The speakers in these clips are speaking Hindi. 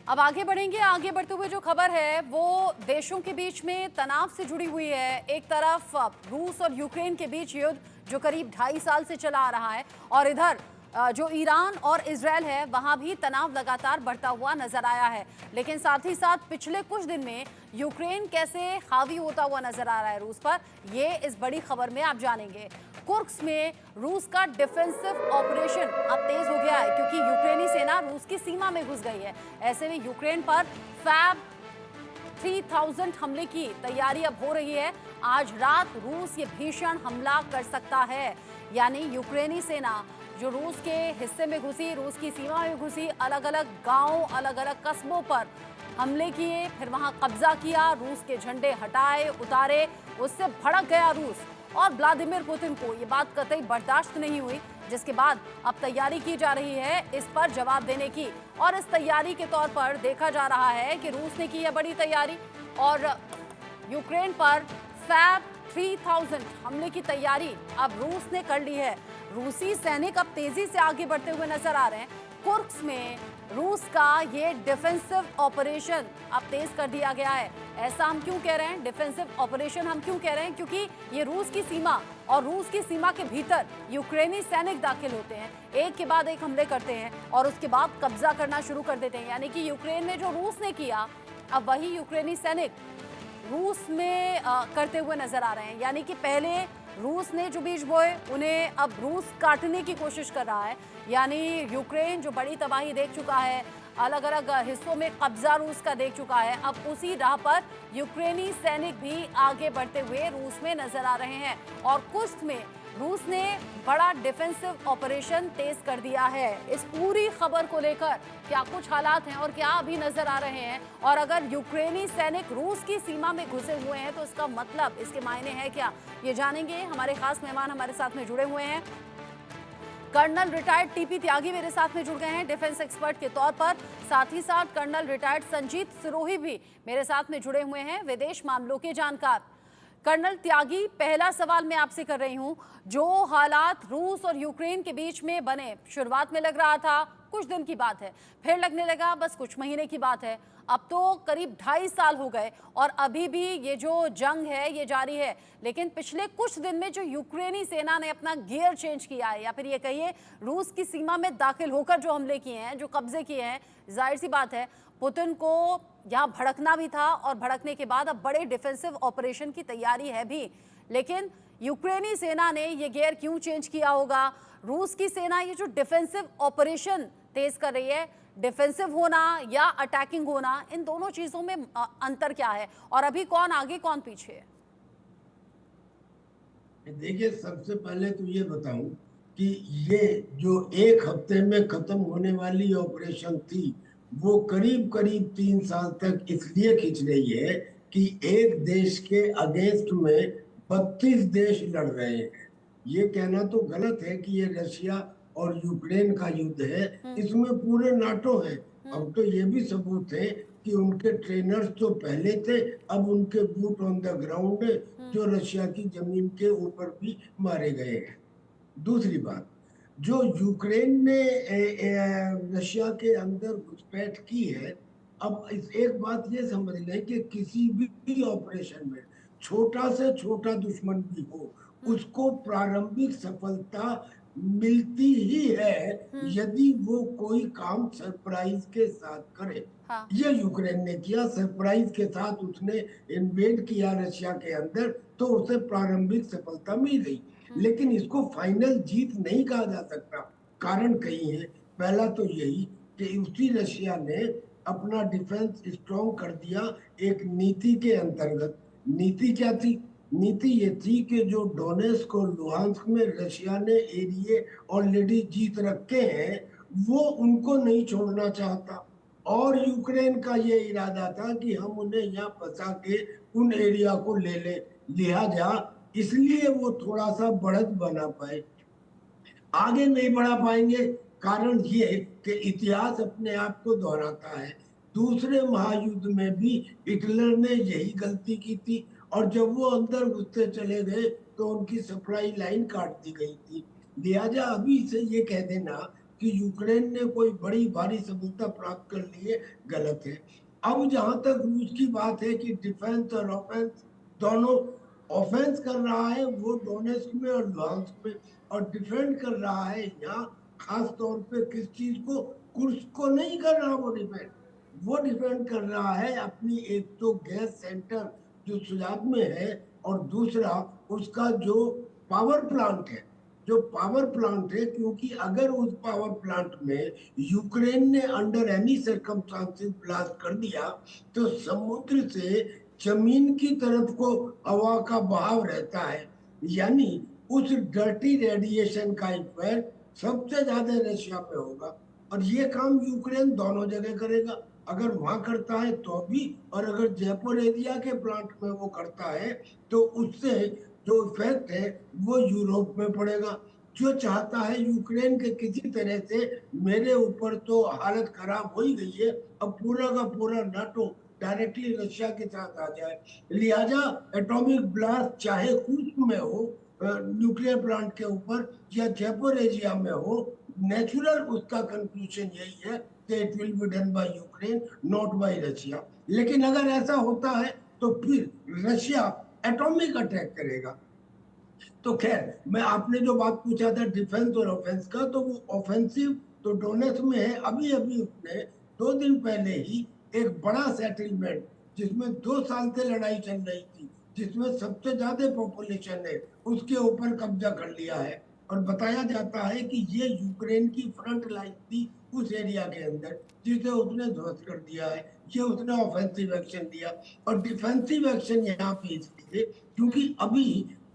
अब आगे बढ़ेंगे। आगे बढ़ते हुए जो खबर है वो देशों के बीच में तनाव से जुड़ी हुई है। एक तरफ रूस और यूक्रेन के बीच युद्ध जो करीब 2.5 साल से चला आ रहा है, और इधर जो ईरान और इजराइल है वहां भी तनाव लगातार बढ़ता हुआ नजर आया है। लेकिन साथ ही साथ पिछले कुछ दिन में यूक्रेन कैसे हावी होता हुआ नजर आ रहा है रूस पर, ये इस बड़ी खबर में आप जानेंगे। कुर्स्क में रूस का डिफेंसिव ऑपरेशन अब तेज हो गया है क्योंकि यूक्रेनी सेना रूस की सीमा में घुस गई है। ऐसे में यूक्रेन पर फैब 3000 हमले की तैयारी अब हो रही है। आज रात रूस ये भीषण हमला कर सकता है, यानी यूक्रेनी सेना जो रूस के हिस्से में घुसी, रूस की सीमा में घुसी, अलग अलग गांव, अलग अलग कस्बों पर हमले किए, फिर वहां कब्जा किया, रूस के झंडे हटाए उतारे, उससे भड़क गया रूस। और व्लादिमीर पुतिन को ये बात कतई बर्दाश्त नहीं हुई, जिसके बाद अब तैयारी की जा रही है इस पर जवाब देने की। और इस तैयारी के तौर पर देखा जा रहा है कि रूस ने की है बड़ी तैयारी और यूक्रेन पर फैब 3000 हमले की तैयारी अब रूस ने कर ली है। रूसी सैनिक अब तेजी से आगे बढ़ते हुए नजर आ रहे हैं। कुर्स्क में रूस का ये डिफेंसिव ऑपरेशन अब तेज कर दिया गया है। ऐसा हम क्यों कह रहे हैं, डिफेंसिव ऑपरेशन हम क्यों कह रहे हैं, क्योंकि ये रूस की सीमा और रूस की सीमा के भीतर यूक्रेनी सैनिक दाखिल होते हैं, एक के बाद एक हमले करते हैं और उसके बाद कब्जा करना शुरू कर देते हैं। यानी कि यूक्रेन में जो रूस ने किया, अब वही यूक्रेनी सैनिक रूस में करते हुए नजर आ रहे हैं। यानी कि पहले रूस ने जो बीज बोए उन्हें अब रूस काटने की कोशिश कर रहा है। यानी यूक्रेन जो बड़ी तबाही देख चुका है, अलग अलग हिस्सों में कब्जा रूस का देख चुका है, अब उसी राह पर यूक्रेनी सैनिक भी आगे बढ़ते हुए रूस में नजर आ रहे हैं। और कुर्स्क में रूस ने बड़ा डिफेंसिव ऑपरेशन तेज कर दिया है। इस पूरी खबर को लेकर क्या कुछ हालात हैं और क्या अभी नजर आ रहे हैं, और अगर यूक्रेनी सैनिक रूस की सीमा में घुसे हुए हैं तो इसका मतलब, इसके मायने है क्या, ये जानेंगे। हमारे खास मेहमान हमारे साथ में जुड़े हुए हैं। कर्नल रिटायर्ड टीपी त्यागी मेरे साथ में जुड़ गए हैं डिफेंस एक्सपर्ट के तौर पर। साथ ही साथ कर्नल रिटायर्ड संजीत सिरोही भी मेरे साथ में जुड़े हुए हैं, विदेश मामलों के जानकार। कर्नल त्यागी, पहला सवाल मैं आपसे कर रही हूं, जो हालात रूस और यूक्रेन के बीच में बने, शुरुआत में लग रहा था कुछ दिन की बात है, फिर लगने लगा बस कुछ महीने की बात है, अब तो करीब 2.5 साल हो गए और अभी भी ये जो जंग है ये जारी है। लेकिन पिछले कुछ दिन में जो यूक्रेनी सेना ने अपना गियर चेंज किया है, या फिर ये कहिए रूस की सीमा में दाखिल होकर जो हमले किए हैं, जो कब्जे किए हैं, जाहिर सी बात है पुतिन को यहाँ भड़कना भी था और भड़कने के बाद अब बड़े डिफेंसिव ऑपरेशन की तैयारी है भी। लेकिन यूक्रेनी सेना ने ये गियर क्यों चेंज किया होगा? रूस की सेना ये जो डिफेंसिव ऑपरेशन तेज कर रही है, डिफेंसिव होना या अटैकिंग होना, इन दोनों चीजों में अंतर क्या है और अभी कौन आगे कौन पीछे है? देखिए, सबसे पहले तो ये बताऊं कि ये जो 1 हफ्ते में खत्म होने वाली ऑपरेशन थी, वो करीब करीब 3 साल तक इसलिए खिंच रही है कि एक देश के अगेंस्ट में 32 देश लड़ रहे हैं। ये कहना तो गलत है कि ये रशिया और यूक्रेन का युद्ध है, इसमें पूरे नाटो है। अब तो ये भी सबूत है कि उनके ट्रेनर्स तो पहले थे, अब उनके बूट ऑन द ग्राउंड है, जो रशिया की जमीन के ऊपर भी मारे गए हैं। दूसरी बात, जो यूक्रेन ने रशिया के अंदर घुसपैठ की है, अब एक बात ये समझ लें कि किसी भी ऑपरेशन में छोटा से छोटा दुश्मन भी हो, उसको प्रारंभिक सफलता मिलती ही है यदि वो कोई काम सरप्राइज के साथ करे। हाँ। ये यूक्रेन ने किया, सरप्राइज के साथ उसने इन्वेड किया रशिया के अंदर, तो उसे प्रारंभिक सफलता मिल गई। लेकिन इसको फाइनल जीत नहीं कहा जा सकता। कारण कई है। पहला तो यही कि उसी रशिया ने अपना डिफेंस स्ट्रॉन्ग कर दिया एक नीति के अंतर्गत। नीति क्या थी? नीति ये थी कि जो डोनेस्क और लुहांस्क में रशिया ने एरिए ऑलरेडी जीत रखे हैं, वो उनको नहीं छोड़ना चाहता, और यूक्रेन का ये इरादा था कि हम उन्हें यहाँ फंसा के उन एरिया को ले ले, लिहाजा इसलिए वो थोड़ा सा बढ़त बना पाए। आगे नहीं बढ़ा पाएंगे, कारण ये कि इतिहास अपने आप को दोहराता है। दूसरे महायुद्ध में भी हिटलर ने यही गलती की थी, और जब वो अंदर घुसते चले गए तो उनकी सप्लाई लाइन काट दी गई थी। लिहाजा अभी से ये कह देना कि यूक्रेन ने कोई बड़ी भारी सफलता प्राप्त कर ली है, गलत है। अब जहां तक रूस की बात है कि डिफेंस और ऑफेंस दोनों, ऑफेंस कर रहा है वो डोनेस्क में और लुहांस्क में, और डिफेंड कर रहा है यहाँ खास तौर पे किस चीज को, कुर्स्क को नहीं कर रहा वो डिफेंड। वो डिफेंड कर रहा है अपनी एक तो गैस सेंटर जो सुजाब में है, और दूसरा उसका जो पावर प्लांट है, जो पावर प्लांट है, क्योंकि अगर उस पावर प्लांट में यूक्रेन ने अंडर एनी सर्कमस्टांसेस ब्लास्ट कर दिया तो समुद्र से जमीन की तरफ को हवा का बहाव रहता है, यानी उस डर्टी रेडिएशन का इफेक्ट सबसे ज्यादा रशिया पे होगा। और ये काम यूक्रेन दोनों जगह करेगा, अगर वहां करता है तो भी, और अगर जयपुर एरिया के प्लांट में वो करता है तो उससे जो इफेक्ट है वो यूरोप में पड़ेगा। जो चाहता है यूक्रेन के किसी तरह से, मेरे ऊपर तो हालत खराब हो ही गई है, अब पूरा का पूरा नाटो डायरेक्टली रशिया के साथ आ जाए, लिहाजा एटॉमिक ब्लास्ट चाहे कुर्स्क में हो न्यूक्लियर प्लांट के ऊपर, या जयपुर एरिया में हो, नेचुरल उसका कंक्लूजन यही है कि it will be done by Ukraine, not bye Russia. लेकिन अगर ऐसा होता है तो फिर रशिया एटॉमिक अटैक करेगा। तो खैर, मैं आपने जो बात पूछा था डिफेंस और ऑफेंस का, तो वो ऑफेंसिव तो डोनेट्स में है। अभी अभी उसने 2 दिन पहले ही एक बड़ा सेटलमेंट, जिसमें 2 साल से लड़ाई चल रही थी, जिसमें सबसे ज्यादा पॉपुलेशन है, उसके ऊपर कब्जा कर लिया है। और बताया जाता है कि ये यूक्रेन की फ्रंट लाइन थी उस एरिया के अंदर, जिसे उसने ध्वस्त कर दिया है। ये उसने ऑफेंसिव एक्शन लिया। और डिफेंसिव एक्शन यहाँ पे इसलिए क्योंकि अभी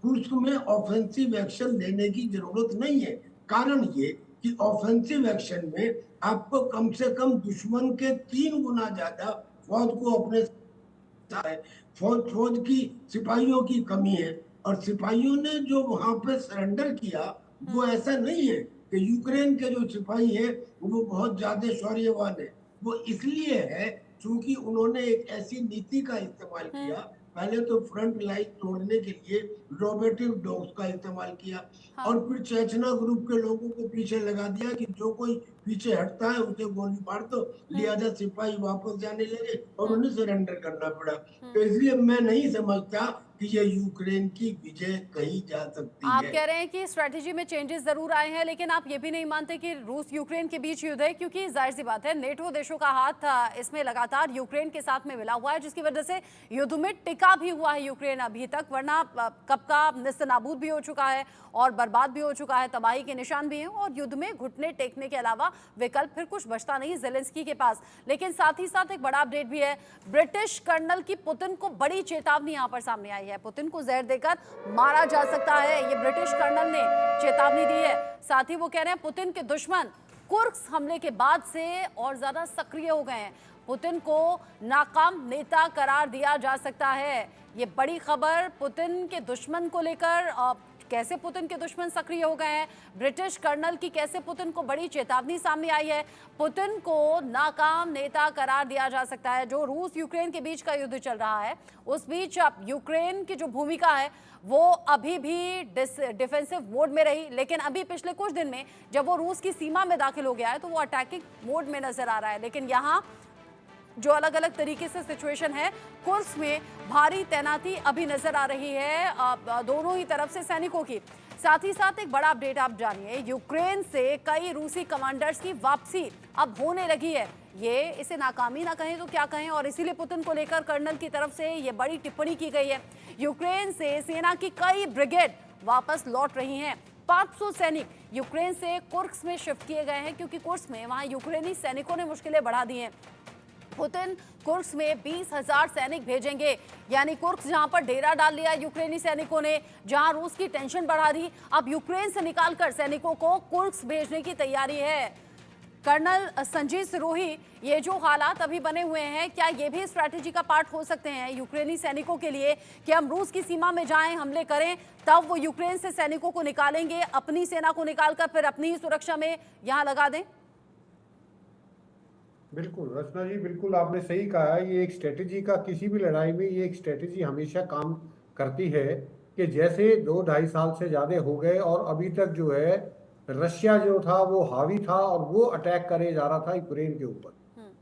कुर्स्क में ऑफेंसिव एक्शन लेने की जरूरत नहीं है। कारण ये कि ऑफेंसिव एक्शन में आपको कम से कम दुश्मन के 3 गुना ज्यादा फौज को अपने साथ है। फौज की सिपाहियों की कमी है, और सिपाहियों ने जो वहां पे सरेंडर किया वो ऐसा नहीं है कि यूक्रेन के जो सिपाही है वो बहुत ज्यादा शौर्यवान है। वो इसलिए है क्योंकि उन्होंने एक ऐसी नीति का इस्तेमाल किया, पहले तो फ्रंट लाइन तोड़ने के लिए रोबोटिक डॉग्स का इस्तेमाल किया, हाँ। और फिर चेचना ग्रुप के लोगों को पीछे लगा दिया कि जो कोई पीछे हटता है उसे गोली मार दो, लिहाजा सिपाही वापस जाने लगे और उन्हें सरेंडर करना पड़ा। तो इसलिए मैं नहीं समझता कि ये यूक्रेन की विजय कही जा सकती आप है। कह रहे हैं कि स्ट्रेटजी में चेंजेस जरूर आए हैं, लेकिन आप ये भी नहीं मानते कि रूस यूक्रेन के बीच युद्ध है, क्योंकि जाहिर सी बात है नेटो देशों का हाथ इसमें लगातार यूक्रेन के साथ में मिला हुआ है, जिसकी वजह से युद्ध में टिका भी हुआ है यूक्रेन अभी तक, वरना कब का निस्तनाबूद भी हो चुका है और बर्बाद भी हो चुका है, तबाही के निशान भी हैं, और युद्ध में घुटने टेकने के अलावा विकल्प फिर कुछ बचता नहीं जेलेंस्की के पास। लेकिन साथ ही साथ एक बड़ा अपडेट भी है, ब्रिटिश कर्नल की पुतिन को बड़ी चेतावनी यहां पर सामने आई है। पुतिन को जहर देकर मारा जा सकता है, ये ब्रिटिश कर्नल ने चेतावनी दी है। साथ ही वो कह रहे हैं पुतिन के दुश्मन कुर्स्क हमले के बाद से और ज्यादा सक्रिय हो गए हैं, पुतिन को नाकाम नेता करार दिया जा सकता है। ये बड़ी खबर पुतिन के दुश्मन को लेकर, कैसे पुतिन के दुश्मन सक्रिय हो गए हैं, ब्रिटिश कर्नल की कैसे पुतिन को बड़ी चेतावनी सामने आई है, पुतिन को नाकाम नेता करार दिया जा सकता है। जो रूस यूक्रेन के बीच का युद्ध चल रहा है उस बीच अब यूक्रेन की जो भूमिका है वो अभी भी डिफेंसिव मोड में रही, लेकिन अभी पिछले कुछ दिन में जब वो रूस की सीमा में दाखिल हो गया है तो वो अटैकिंग मोड में नजर आ रहा है। लेकिन यहाँ जो अलग अलग तरीके से सिचुएशन है, कुर्स्क में भारी तैनाती अभी नजर आ रही है दोनों ही तरफ से सैनिकों की। साथ ही साथ एक बड़ा अपडेट आप जानिए, यूक्रेन से कई रूसी कमांडर्स की वापसी अब होने लगी है। ये इसे नाकामी ना कहें तो क्या कहें, और इसीलिए पुतिन को लेकर कर्नल की तरफ से ये बड़ी टिप्पणी की गई है। यूक्रेन से सेना की कई ब्रिगेड वापस लौट रही हैं। 500 सैनिक यूक्रेन से कुर्स्क में शिफ्ट किए गए हैं, क्योंकि कुर्स्क में वहां यूक्रेनी सैनिकों ने मुश्किलें बढ़ा दी हैं। पुतिन कुर्स्क में 20,000 सैनिक भेजेंगे, यानी कुर्स्क जहां पर डेरा डाल लिया यूक्रेनी सैनिकों ने, जहां रूस की टेंशन बढ़ा दी, अब यूक्रेन से निकालकर सैनिकों को कुर्स्क भेजने की तैयारी है। कर्नल संजीव सिरोही, ये जो हालात अभी बने हुए हैं, क्या ये भी स्ट्रैटेजी का पार्ट हो सकते हैं यूक्रेनी सैनिकों के लिए कि हम रूस की सीमा में जाएं, हमले करें, तब वो यूक्रेन से सैनिकों को निकालेंगे, अपनी सेना को निकालकर फिर अपनी ही सुरक्षा में यहां लगा दें? बिल्कुल रचना जी, बिल्कुल आपने सही कहा है। ये एक स्ट्रेटेजी का, किसी भी लड़ाई में ये एक स्ट्रेटेजी हमेशा काम करती है कि जैसे 2-2.5 साल से ज़्यादा हो गए और अभी तक जो है रशिया जो था वो हावी था और वो अटैक करे जा रहा था यूक्रेन के ऊपर।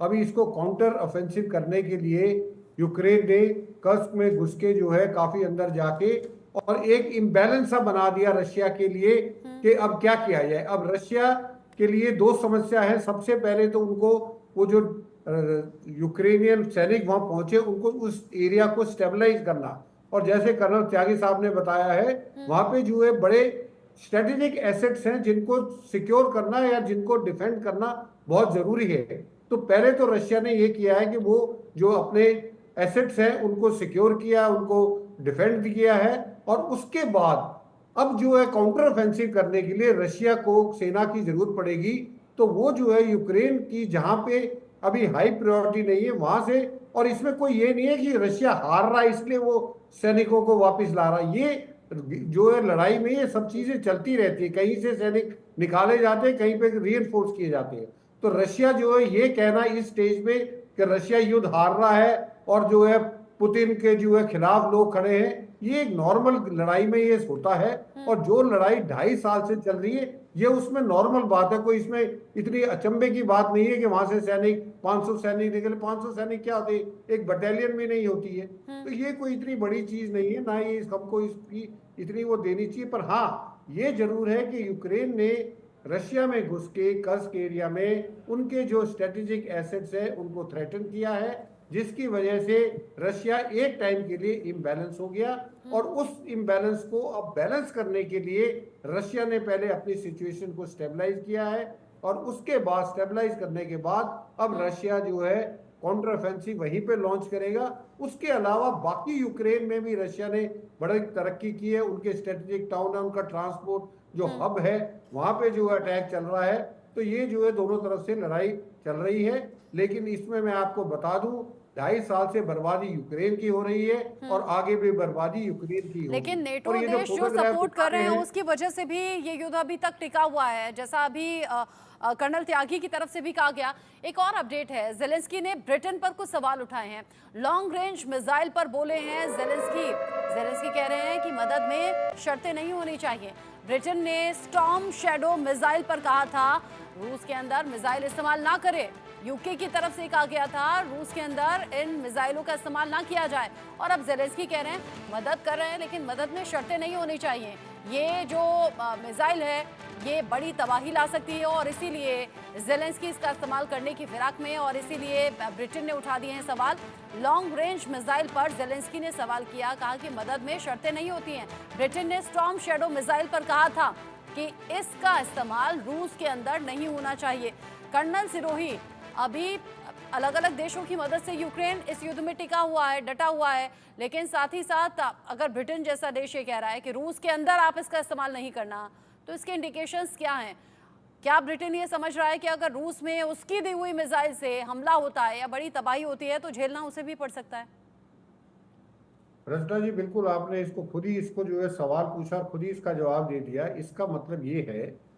अभी इसको काउंटर ऑफेंसिव करने के लिए यूक्रेन ने कर्स्क में घुस के जो है काफी अंदर जाके और एक इम्बैलेंस सा बना दिया रशिया के लिए कि अब क्या किया जाए। अब रशिया के लिए दो समस्या है। सबसे पहले तो उनको वो जो यूक्रेनियन सैनिक वहां पहुंचे उनको उस एरिया को स्टेबलाइज करना, और जैसे कर्नल त्यागी साहब ने बताया है वहां पे जो है बड़े स्ट्रेटेजिक एसेट्स हैं जिनको सिक्योर करना या जिनको डिफेंड करना बहुत जरूरी है। तो पहले तो रशिया ने ये किया है कि वो जो अपने एसेट्स हैं उनको सिक्योर किया, उनको डिफेंड किया है, और उसके बाद अब जो है काउंटर ऑफेंसिव करने के लिए रशिया को सेना की जरूरत पड़ेगी। तो वो जो है यूक्रेन की जहां पे अभी हाई प्रायोरिटी नहीं है वहां से, और इसमें कोई ये नहीं है कि रशिया हार रहा है इसलिए वो सैनिकों को वापस ला रहा है। ये जो है लड़ाई में ये सब चीजें चलती रहती है, कहीं से सैनिक निकाले जाते हैं, कहीं पे रीइंफोर्स किए जाते हैं। तो रशिया जो है ये कहना इस स्टेज पे कि रशिया युद्ध हार रहा है और जो है पुतिन के जो है खिलाफ लोग खड़े हैं, ये एक नॉर्मल लड़ाई में ये होता है। और जो लड़ाई 2.5 साल से चल रही है ये उसमें नॉर्मल बात है, कोई इसमें इतनी अचंभे की बात नहीं है कि वहां से सैनिक 500 सैनिक निकले। 500 सैनिक क्या होते हैं, एक बटालियन भी नहीं होती है। तो ये कोई इतनी बड़ी चीज नहीं है, ना ये हमको इसकी इतनी वो देनी चाहिए। पर हाँ ये जरूर है कि यूक्रेन ने रशिया में घुस के कर्स्क एरिया में उनके जो स्ट्रेटेजिक एसेट्स है उनको थ्रेटन किया है, जिसकी वजह से रशिया एक टाइम के लिए इम्बैलेंस हो गया। और उस इम्बैलेंस को अब बैलेंस करने के लिए रशिया ने पहले अपनी सिचुएशन को स्टेबलाइज किया है, और उसके बाद स्टेबलाइज करने के बाद अब रशिया जो है काउंटर ऑफेंसिव वहीं पे लॉन्च करेगा। उसके अलावा बाकी यूक्रेन में भी रशिया ने बड़ी तरक्की की है, उनके स्ट्रेटेजिक टाउन है, उनका ट्रांसपोर्ट जो हब है वहां पे जो अटैक चल रहा है। तो ये जो है दोनों तरफ से लड़ाई चल रही है। लेकिन इसमें मैं आपको बता दूं 2.5 साल से बर्बादी यूक्रेन की हो रही है और आगे भी बर्बादी यूक्रेन की होगी। लेकिन नेटो और ये देश जो फोटोग्राफ सपोर्ट कर रहे हैं हैं, उसकी वजह से भी ये युद्ध अभी तक टिका हुआ है, जैसा अभी कर्नल त्यागी की तरफ से भी कहा गया। एक और अपडेट है, जेलेंस्की ने ब्रिटेन पर कुछ सवाल उठाए हैं, लॉन्ग रेंज मिसाइल पर बोले हैं जेलेंस्की कह रहे हैं कि मदद में शर्तें नहीं होनी चाहिए। ब्रिटेन ने स्टॉर्म शैडो मिसाइल पर कहा था रूस के अंदर मिसाइल इस्तेमाल ना करे। यूके की तरफ से कहा गया था रूस के अंदर इन मिसाइलों का इस्तेमाल ना किया जाए। और अब जेलेंस्की कह रहे हैं मदद कर रहे हैं लेकिन मदद में शर्तें नहीं होनी चाहिए। ये जो मिसाइल है ये बड़ी तबाही ला सकती है और इसीलिए जेलेंस्की इसका इस्तेमाल करने की फिराक में, और इसीलिए ब्रिटेन ने उठा दिए हैं सवाल। लॉन्ग रेंज मिसाइल पर जेलेंस्की ने सवाल किया, कहा कि मदद में शर्तें नहीं होती हैं। ब्रिटेन ने स्टॉर्म शैडो मिसाइल पर कहा था कि इसका इस्तेमाल रूस के अंदर नहीं होना चाहिए। कर्नल सिरोही, अभी अलग अलग देशों की मदद से यूक्रेन इस युद्ध में टिका हुआ है, डटा हुआ है, लेकिन साथ ही साथ अगर ब्रिटेन जैसा देश ये कह रहा है कि रूस के अंदर आप इसका इस्तेमाल नहीं करना, तो इसके इंडिकेशंस क्या हैं? क्या ब्रिटेन ये समझ रहा है कि अगर रूस में उसकी दी हुई मिसाइल से हमला होता है या बड़ी तबाही होती है तो झेलना उसे भी पड़ सकता है? रचना जी बिल्कुल आपने इसको खुद ही इसको जो है सवाल पूछा और खुद ही इसका जवाब दे दिया। इसका मतलब ये है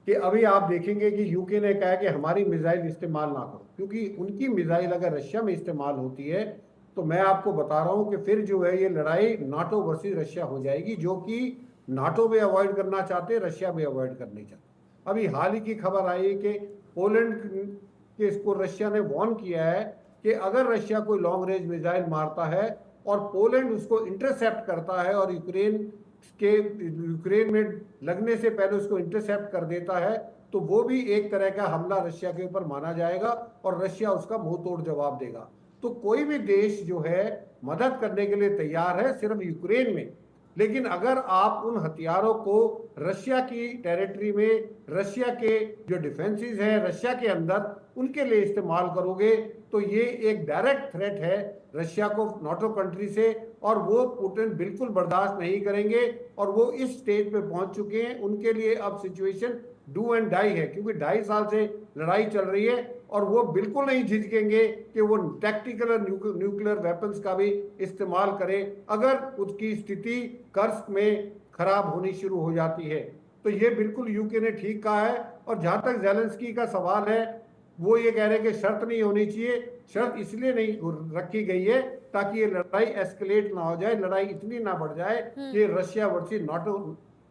कि अभी आप देखेंगे कि यूके ने कहा कि हमारी मिसाइल इस्तेमाल ना करो, क्योंकि उनकी मिसाइल अगर रशिया में इस्तेमाल होती है तो मैं आपको बता रहा हूं कि फिर जो है ये लड़ाई नाटो वर्सेस रशिया हो जाएगी, जो कि नाटो भी अवॉइड करना चाहते हैं, रशिया भी अवॉइड करना चाहते। अभी हाल ही की खबर आई कि पोलैंड के इसको रशिया ने वार्न किया है कि अगर रशिया कोई लॉन्ग रेंज मिसाइल मारता है और पोलैंड उसको इंटरसेप्ट करता है और यूक्रेन में लगने से पहले उसको इंटरसेप्ट कर देता है, तो वो भी एक तरह का हमला रशिया के ऊपर माना जाएगा और रशिया उसका मुंह तोड़ जवाब देगा। तो कोई भी देश जो है मदद करने के लिए तैयार है, सिर्फ यूक्रेन में। लेकिन अगर आप उन हथियारों को रशिया की टेरिटरी में, रशिया के जो डिफेंसेस हैं रशिया के अंदर, उनके लिए इस्तेमाल करोगे तो ये एक डायरेक्ट थ्रेट है रशिया को नाटो कंट्री से, और वो पुतिन बिल्कुल बर्दाश्त नहीं करेंगे। और वो इस स्टेज पे पहुंच चुके हैं, उनके लिए अब सिचुएशन डू एंड डाई है, क्योंकि 2.5 साल से लड़ाई चल रही है और वो बिल्कुल नहीं झिझकेंगे कि वो टैक्टिकल और न्यूक्लियर वेपन्स का भी इस्तेमाल करें अगर उसकी स्थिति कर्स्क में खराब होनी शुरू हो जाती है। तो ये बिल्कुल यूके ने ठीक कहा है। और जहां तक जेलेंस्की का सवाल है, वो ये कह रहे हैं कि शर्त नहीं होनी चाहिए। शर्त इसलिए नहीं रखी गई है ताकि ये लड़ाई एस्केलेट ना हो जाए, लड़ाई इतनी ना बढ़ जाए कि रशिया वर्सेस नाटो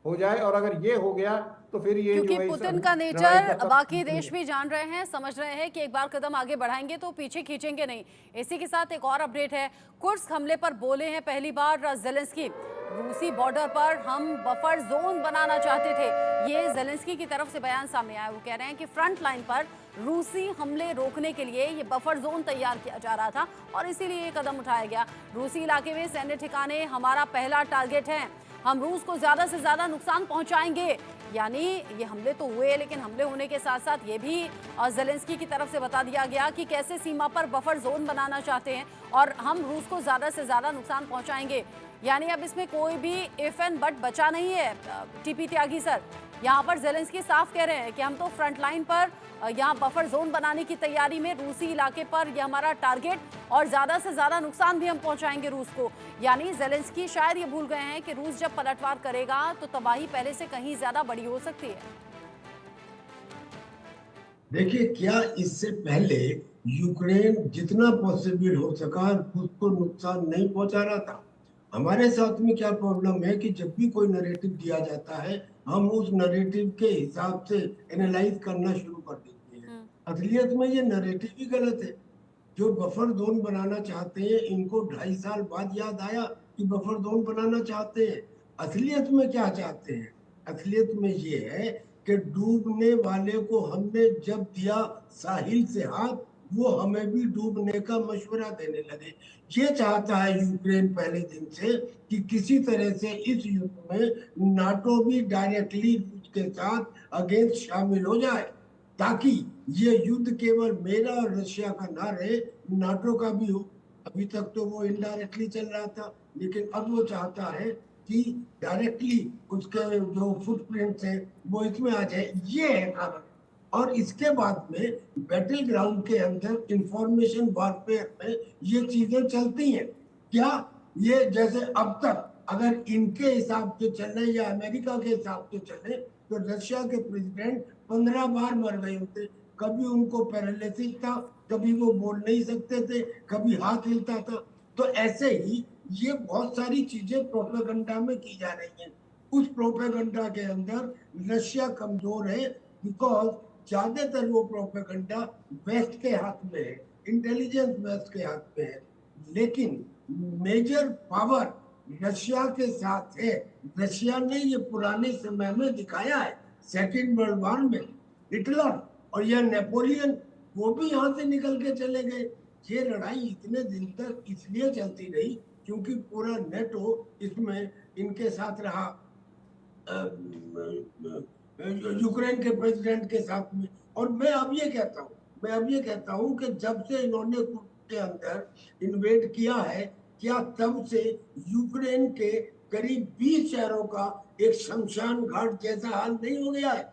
हो जाए। और अगर ये हो गया तो फिर ये जो क्योंकि है पुतिन इस का लड़ाई नेचर का बाकी देश भी जान रहे हैं, समझ रहे हैं कि एक बार कदम आगे बढ़ाएंगे तो पीछे खींचेंगे नहीं। इसी के साथ एक और अपडेट है, कुर्स्क हमले पर बोले हैं पहली बार जेलेंस्की। रूसी बॉर्डर पर हम बफर जोन बनाना चाहते थे, ये जेलेंस्की की तरफ से बयान सामने आया। वो कह रहे हैं कि फ्रंट लाइन पर रूसी हमले रोकने के लिए ये बफर जोन तैयार किया जा रहा था और इसीलिए ये कदम उठाया गया। रूसी इलाके में सैन्य ठिकाने हमारा पहला टारगेट है, हम रूस को ज्यादा से ज्यादा नुकसान पहुंचाएंगे। यानी ये हमले तो हुए, लेकिन हमले होने के साथ साथ ये भी जेलेंस्की की तरफ से बता दिया गया कि कैसे सीमा पर बफर जोन बनाना चाहते हैं और हम रूस को ज्यादा से ज्यादा नुकसान पहुंचाएंगे। यानी अब इसमें कोई भी इफ एंड बट बचा नहीं है। टीपी त्यागी सर, यहाँ पर जेलेंस्की साफ कह रहे हैं कि हम तो फ्रंट लाइन पर यहाँ बफर जोन बनाने की तैयारी में, रूसी इलाके पर यह हमारा टारगेट और ज्यादा से ज्यादा नुकसान भी हम पहुंचाएंगे रूस को। यानी जेलेंस्की शायद ये भूल गए हैं कि रूस जब पलटवार करेगा तो तबाही पहले से कहीं ज्यादा बड़ी हो सकती है। देखिए, क्या इससे पहले यूक्रेन जितना पॉसिबल हो सका उसको नुकसान नहीं पहुंचा रहा था? हमारे साथ में क्या प्रॉब्लम है कि जब भी कोई नैरेटिव दिया जाता है, हम उस नैरेटिव के हिसाब से एनालाइज करना शुरू कर देते हैं। असलियत में ये नैरेटिव ही गलत है। जो बफर जोन बनाना चाहते हैं, इनको 2.5 साल बाद याद आया कि बफर जोन बनाना चाहते हैं। असलियत में क्या चाहते हैं? असलियत में ये है कि डूबने वाले को हमने जब दिया साहिल से हाथ, वो हमें भी डूबने का मशवरा देने लगे। ये चाहता है यूक्रेन पहले दिन से कि किसी तरह से इस युद्ध में नाटो भी डायरेक्टली रूस के साथ अगेंस्ट शामिल हो जाए, ताकि ये युद्ध केवल मेरा और रशिया का ना रहे, नाटो का भी हो। अभी तक तो वो इनडायरेक्टली चल रहा था, लेकिन अब वो चाहता है कि डायरेक्टली उसके जो फुटप्रिंट्स है वो इसमें आ जाए। ये है कारण। और इसके बाद में बैटल ग्राउंड के अंदर इंफॉर्मेशन वॉरफेयर में ये चीजें चलती हैं। क्या ये जैसे अब तक अगर इनके हिसाब से चले या अमेरिका के हिसाब से चले तो रशिया के प्रेसिडेंट 15 बार मर गए होते। कभी उनको पैरालिसिस था, कभी वो बोल नहीं सकते थे, कभी हाथ हिलता था। तो ऐसे ही ये बहुत सारी चीजें प्रोपेगेंडा में की जा रही हैं। उस प्रोपेगेंडा के अंदर रशिया कमजोर है, बिकॉज ज्यादातर वो प्रोपेगेंडा वेस्ट के हाथ में है, इंटेलिजेंस वेस्ट के हाथ में है। लेकिन मेजर पावर रशिया के साथ है। रशिया ने ये पुराने समय में दिखाया है, सेकेंड वर्ल्ड वॉर में हिटलर और यह नेपोलियन, वो भी यहाँ से निकल के चले गए। ये लड़ाई इतने दिन तक इसलिए चलती रही क्योंकि पूरा नेटो इसमें इनके साथ रहा, यूक्रेन के प्रेसिडेंट के साथ में। और मैं अब ये कहता हूँ कि जब से इन्होंने के अंदर इन्वेड किया है, क्या तब से यूक्रेन के करीब 20 शहरों का एक शमशान घाट जैसा हाल नहीं हो गया है?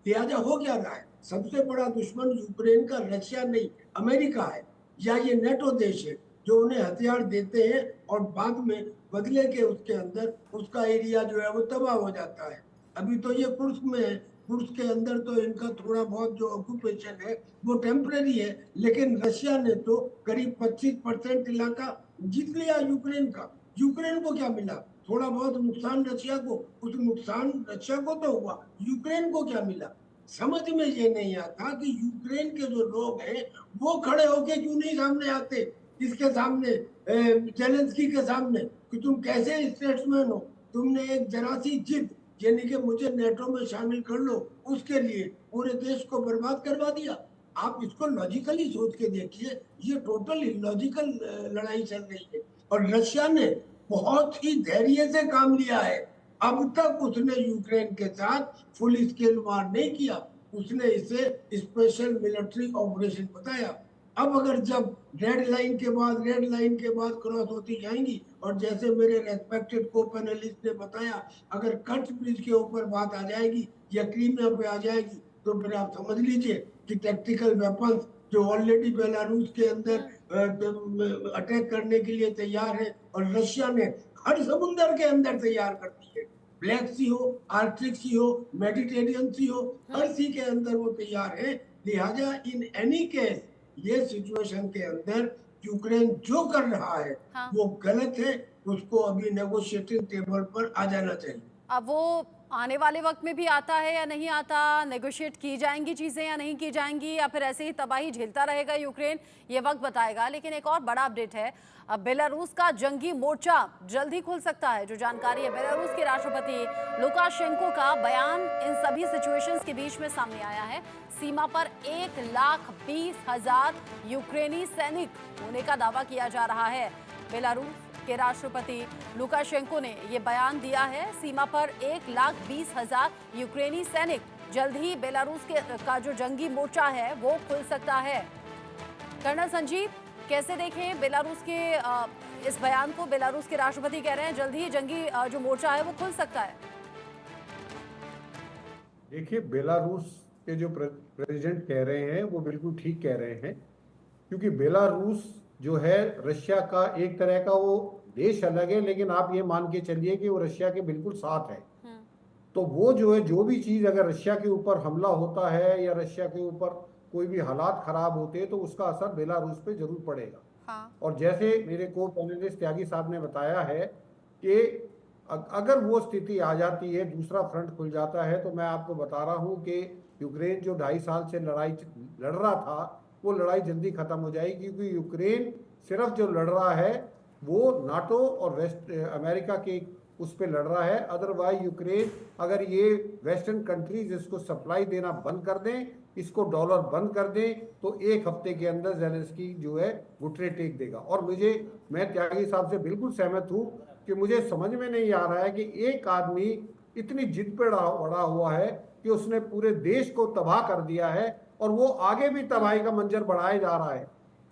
लिहाजा हो क्या रहा है? सबसे बड़ा दुश्मन यूक्रेन का रशिया नहीं, अमेरिका है, या ये नेटो देश है जो उन्हें हथियार देते हैं और बाद में बदले के उसके अंदर उसका एरिया जो है वो तबाह हो जाता है। अभी तो ये कुर्स्क में है, कुर्स्क के अंदर तो इनका थोड़ा बहुत जो ऑक्यूपेशन है वो टेम्परेरी है, लेकिन रशिया ने तो करीब 25% इलाका जीत लिया यूक्रेन का। यूक्रेन को क्या मिला? थोड़ा बहुत नुकसान रशिया को, उस नुकसान रशिया को तो हुआ, यूक्रेन को क्या मिला? समझ में ये नहीं आता कि यूक्रेन के जो लोग हैं वो खड़े होके क्यों नहीं सामने आते इसके सामने, जेलेंस्की के सामने, कि तुम कैसे स्टेट्समैन हो? तुमने एक जरा सी जिद, यानी कि मुझे नेटो में शामिल कर लो, उसके लिए पूरे देश को बर्बाद करवा दिया। आप इसको लॉजिकली सोच के देखिए, ये टोटल इलॉजिकल लड़ाई चल रही है। और रशिया ने बहुत ही धैर्य से काम लिया है। अब तक उसने यूक्रेन के साथ फुल स्केल वार नहीं किया, उसने इसे स्पेशल मिलिट्री ऑपरेशन बताया। अब अगर जब रेड लाइन के बाद क्रॉस होती जाएंगी, और जैसे मेरे रेस्पेक्टेड को पैनलिस्ट ने बताया, अगर कर्च ब्रिज के ऊपर बात आ जाएगी या क्रीमिया पे आ जाएगी, तो फिर आप समझ लीजिए कि टैक्टिकल वेपन्स जो ऑलरेडी बेलारूस के अंदर अटैक करने के लिए तैयार है, और रशिया ने हर समुद्र के अंदर तैयार कर दी है। ब्लैक सी हो, आर्कटिक सी हो, मेडिटेरियन सी हो, हर सी के अंदर वो तैयार है। लिहाजा इन एनी केस ये सिचुएशन के अंदर यूक्रेन जो कर रहा है वो गलत है, उसको अभी नेगोशिएटिंग टेबल पर आ जाना चाहिए। अब वो आने वाले वक्त में भी आता है या नहीं आता, नेगोशिएट की जाएंगी चीजें या नहीं की जाएंगी, या फिर ऐसे ही तबाही झेलता रहेगा यूक्रेन, ये वक्त बताएगा। लेकिन एक और बड़ा अपडेट है, अब बेलारूस का जंगी मोर्चा जल्द ही खुल सकता है। जो जानकारी है, बेलारूस के राष्ट्रपति लुकाशेंको का बयान इन सभी सिचुएशंस के बीच में सामने आया है। सीमा पर 1,20,000 यूक्रेनी सैनिक होने का दावा किया जा रहा है। बेलारूस के राष्ट्रपति लुकाशेंको ने ये बयान दिया है। सीमा पर 1,20,000 यूक्रेनी सैनिक, जल्द ही बेलारूस का जो जंगी मोर्चा है वो खुल सकता है। कर्नल संजीव, कैसे देखें बेलारूस के इस बयान को? बेलारूस के राष्ट्रपति कह रहे हैं जल्द ही जंगी जो मोर्चा है वो खुल सकता है। देखिए, बेलारूस के जो प्रेसिडेंट कह रहे हैं वो बिल्कुल ठीक कह रहे हैं, क्योंकि बेलारूस जो है रशिया का एक तरह का वो देश अलग है, लेकिन आप ये मान के चलिए कि वो रशिया के बिल्कुल साथ है। तो वो जो है, जो भी चीज अगर रशिया के ऊपर हमला होता है या रशिया के ऊपर कोई भी हालात खराब होते हैं तो उसका असर बेलारूस पे जरूर पड़ेगा। हाँ। और जैसे मेरे को पैनलिस्ट त्यागी साहब ने बताया है कि अगर वो स्थिति आ जाती है, दूसरा फ्रंट खुल जाता है, तो मैं आपको बता रहा हूँ कि यूक्रेन जो 2.5 साल से लड़ाई लड़ रहा था वो लड़ाई जल्दी खत्म हो जाएगी, क्योंकि यूक्रेन सिर्फ जो लड़ रहा है वो नाटो और वेस्ट अमेरिका के उस पर लड़ रहा है। अदरवाइज यूक्रेन अगर ये वेस्टर्न कंट्रीज इसको सप्लाई देना बंद कर दें, इसको डॉलर बंद कर दें, तो एक हफ्ते के अंदर जेलेंस्की जो है घुटने टेक देगा। और मैं त्यागी साहब से बिल्कुल सहमत हूँ कि मुझे समझ में नहीं आ रहा है कि एक आदमी इतनी जिद पे अड़ा हुआ है कि उसने पूरे देश को तबाह कर दिया है और वो आगे भी तबाही का मंजर बढ़ाया जा रहा है।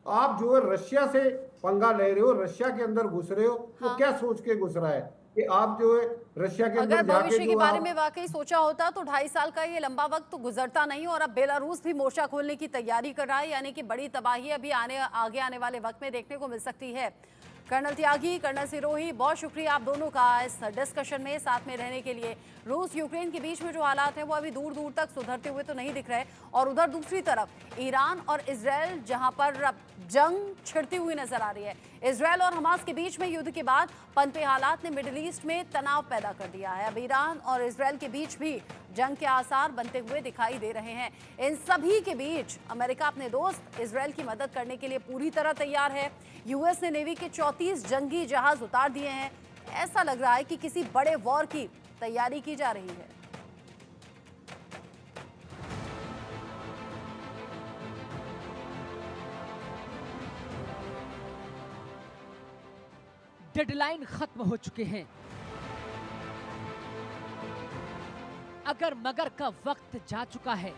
आप जो है रशिया से पंगा ले रहे हो, रशिया के अंदर घुस रहे हो, हाँ। वो क्या सोच के घुस रहा है कि आप जो है रशिया के अंदर अगर जाके भविष्य के जो बारे आप में वाकई सोचा होता तो 2.5 साल का ये लंबा वक्त तो गुजरता नहीं, और अब बेलारूस भी मोर्चा खोलने की तैयारी कर रहा है, यानी कि बड़ी तबाही अभी आगे आने वाले वक्त में देखने को मिल सकती है। कर्नल त्यागी, कर्नल सिरोही, बहुत शुक्रिया आप दोनों का इस डिस्कशन में साथ में रहने के लिए। रूस यूक्रेन के बीच में जो हालात हैं वो अभी दूर दूर तक सुधरते हुए तो नहीं दिख रहे, और उधर दूसरी तरफ ईरान और इजराइल जहां पर जंग छिड़ती हुई नजर आ रही है। इजराइल और हमास के बीच में युद्ध के बाद पनपे हालात ने मिडिल ईस्ट में तनाव पैदा कर दिया है। अब ईरान और इजराइल के बीच भी जंग के आसार बनते हुए दिखाई दे रहे हैं। इन सभी के बीच अमेरिका अपने दोस्त इजराइल की मदद करने के लिए पूरी तरह तैयार है। यूएस ने नेवी के 34 जंगी जहाज उतार दिए हैं। ऐसा लग रहा है कि किसी बड़े वॉर की तैयारी की जा रही है। डेडलाइन खत्म हो चुके हैं। अगर मगर का वक्त जा चुका है।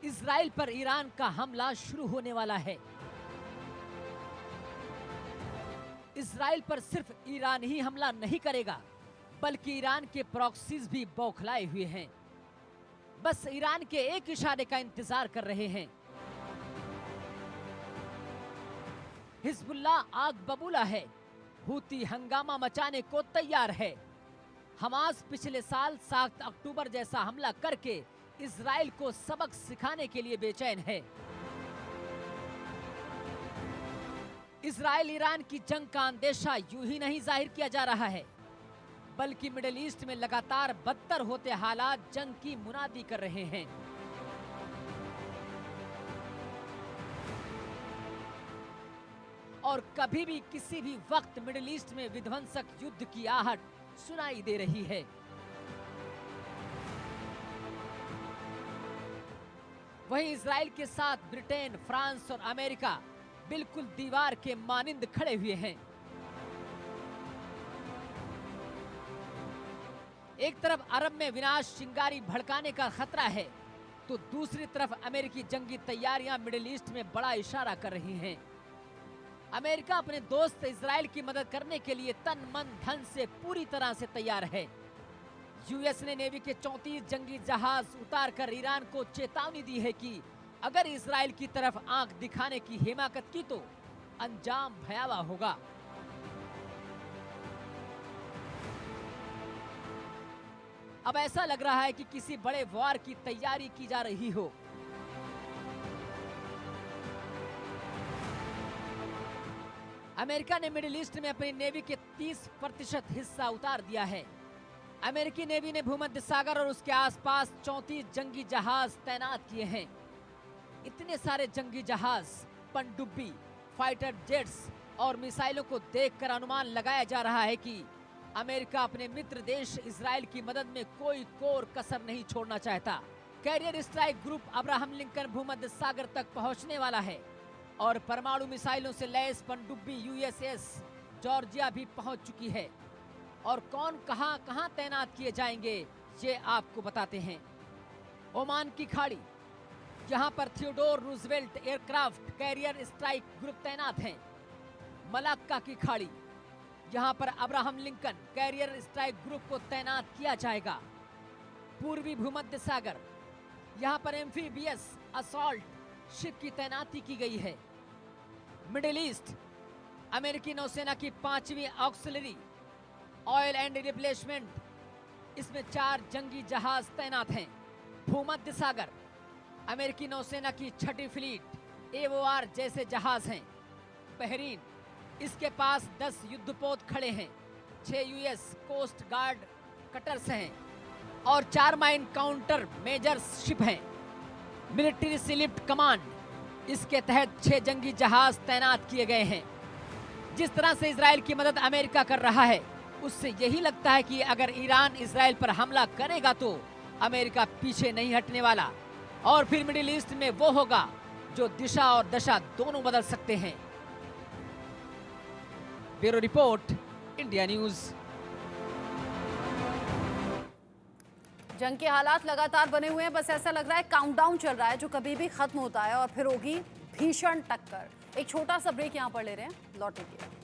इजराइल पर ईरान का हमला शुरू होने वाला है। इजराइल पर सिर्फ ईरान ही हमला नहीं करेगा, बल्कि ईरान के प्रॉक्सीज भी बौखलाए हुए हैं। बस ईरान के एक इशारे का इंतजार कर रहे हैं। हिजबुल्लाह आग बबूला है, हूती हंगामा मचाने को तैयार है। हमास पिछले साल 7 अक्टूबर जैसा हमला करके इजराइल को सबक सिखाने के लिए बेचैन है। इजराइल ईरान की जंग का अंदेशा यूं ही नहीं जाहिर किया जा रहा है, बल्कि मिडिल ईस्ट में लगातार बदतर होते हालात जंग की मुनादी कर रहे हैं। और कभी भी किसी भी वक्त मिडिल ईस्ट में विध्वंसक युद्ध की आहट सुनाई दे रही है। वहीं इजराइल के साथ ब्रिटेन, फ्रांस और अमेरिका बिल्कुल दीवार के मानिंद खड़े हुए हैं। एक तरफ अरब में विनाश चिंगारी भड़काने का खतरा है, तो दूसरी तरफ अमेरिकी जंगी तैयारियां मिडिल ईस्ट में बड़ा इशारा कर रही हैं। अमेरिका अपने दोस्त इजराइल की मदद करने के लिए तन मन धन से पूरी तरह से तैयार है। यूएस ने नेवी के 34 जंगी जहाज उतारकर ईरान को चेतावनी दी है कि अगर इजराइल की तरफ आंख दिखाने की हिमाकत की तो अंजाम भयावह होगा। अब ऐसा लग रहा है कि किसी बड़े वॉर की तैयारी की जा रही हो। अमेरिका ने मिडिल ईस्ट में अपनी नेवी के 30% हिस्सा उतार दिया है। अमेरिकी नेवी ने भूमध्य सागर और उसके आसपास 34 जंगी जहाज तैनात किए हैं। इतने सारे जंगी जहाज, पनडुब्बी, फाइटर जेट्स और मिसाइलों को देखकर अनुमान लगाया जा रहा है कि अमेरिका अपने मित्र देश इजराइल की मदद में कोई कोर कसर नहीं छोड़ना चाहता। Carrier strike group Abraham Lincoln भूमध्य सागर तक पहुंचने वाला है और परमाणु मिसाइलों से लैस पनडुब्बी यूएसएस जॉर्जिया भी पहुंच चुकी है। और कौन कहां तैनात किए जाएंगे ये आपको बताते हैं। ओमान की खाड़ी, जहां पर Theodore Roosevelt aircraft carrier strike group तैनात हैं। मलाक्का की खाड़ी, जहां पर Abraham Lincoln carrier strike group को तैनात किया जाएगा। पूर्वी भूमध्य सागर, यहां पर एम्फीबियस असॉल्ट शिप की तैनाती की गई है। मिडिल ईस्ट, अमेरिकी नौसेना की 5वीं ऑक्सिलरी ऑयल एंड रिप्लेसमेंट, इसमें 4 जंगी जहाज तैनात हैं। भूमध्य सागर, अमेरिकी नौसेना की 6ठी फ्लीट एओआर जैसे जहाज हैं। बहरीन, इसके पास 10 युद्धपोत खड़े हैं, 6 यूएस कोस्ट गार्ड कटर्स हैं और 4 माइन काउंटर मेजर शिप हैं। मिलिट्री सीलिफ्ट कमांड, इसके तहत 6 जंगी जहाज तैनात किए गए हैं। जिस तरह से इजराइल की मदद अमेरिका कर रहा है, उससे यही लगता है कि अगर ईरान इजराइल पर हमला करेगा तो अमेरिका पीछे नहीं हटने वाला और फिर मिडिल ईस्ट में वो होगा जो दिशा और दशा दोनों बदल सकते हैं। Bureau report, India news. जंग के हालात लगातार बने हुए हैं, बस ऐसा लग रहा है काउंटडाउन चल रहा है जो कभी भी खत्म होता है और फिर होगी भीषण टक्कर। एक छोटा सा ब्रेक यहां पर ले रहे हैं, लौटेंगे।